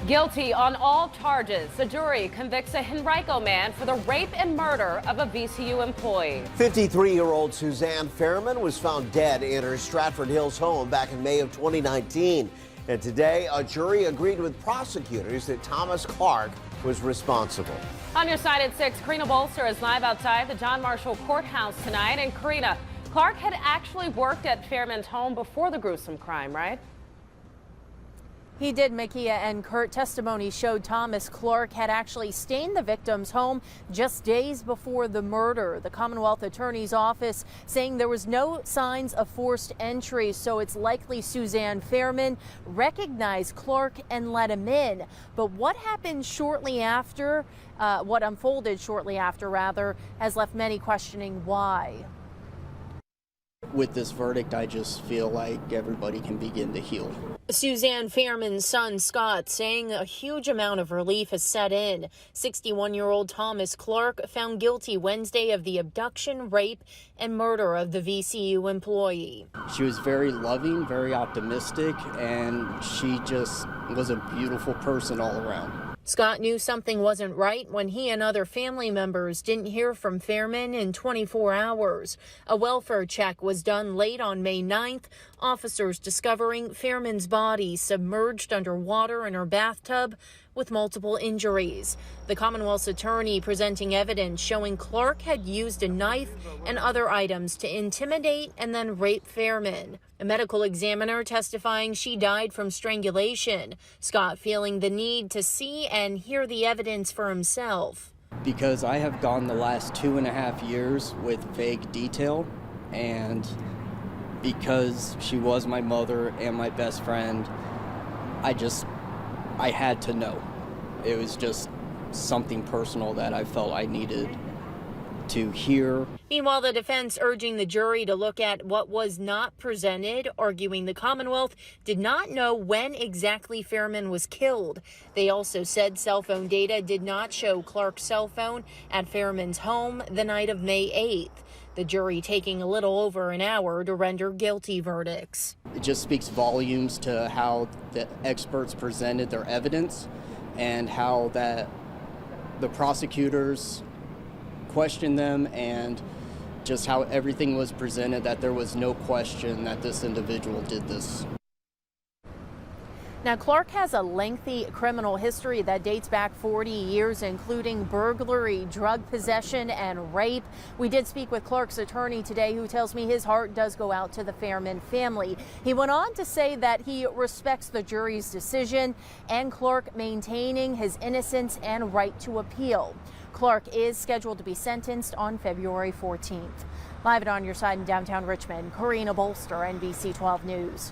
Guilty on all charges, the jury convicts a Henrico man for the rape and murder of a VCU employee. 53-year-old Suzanne Fairman was found dead in her Stratford Hills home back in May of 2019. And today, a jury agreed with prosecutors that Thomas Clark was responsible. On your side at 6, Karina Bolster is live outside the John Marshall Courthouse tonight. And Karina, Clark had actually worked at Fairman's home before the gruesome crime, right? He did, Makia and Kurt. Testimony showed Thomas Clark had actually stayed in the victim's home just days before the murder. The Commonwealth Attorney's Office saying there was no signs of forced entry, so it's likely Suzanne Fairman recognized Clark and let him in. But what happened shortly after, what unfolded shortly after, rather, has left many questioning why. With this verdict, I just feel like everybody can begin to heal. Suzanne Fairman's son, Scott, saying a huge amount of relief has set in. 61-year-old Thomas Clark found guilty Wednesday of the abduction, rape, and murder of the VCU employee. She was very loving, very optimistic, and she just was a beautiful person all around. Scott knew something wasn't right when he and other family members didn't hear from Fairman in 24 hours. A welfare check was done late on May 9th, officers discovering Fairman's body submerged underwater in her bathtub with multiple injuries. The Commonwealth's attorney presenting evidence showing Clark had used a knife and other items to intimidate and then rape Fairman. A medical examiner testifying she died from strangulation. Scott feeling the need to see and hear the evidence for himself. Because I have gone the last 2.5 years with vague detail, and because she was my mother and my best friend, I had to know. It was just something personal that I felt I needed to hear. Meanwhile, the defense urging the jury to look at what was not presented, arguing the Commonwealth did not know when exactly Fairman was killed. They also said cell phone data did not show Clark's cell phone at Fairman's home the night of May 8th. The jury taking a little over an hour to render guilty verdicts. It just speaks volumes to how the experts presented their evidence and how that the prosecutors questioned them, and just how everything was presented, that there was no question that this individual did this. Now, Clark has a lengthy criminal history that dates back 40 years, including burglary, drug possession, and rape. We did speak with Clark's attorney today, who tells me his heart does go out to the Fairman family. He went on to say that he respects the jury's decision and Clark maintaining his innocence and right to appeal. Clark is scheduled to be sentenced on February 14th. Live and on your side in downtown Richmond, Karina Bolster, NBC 12 News.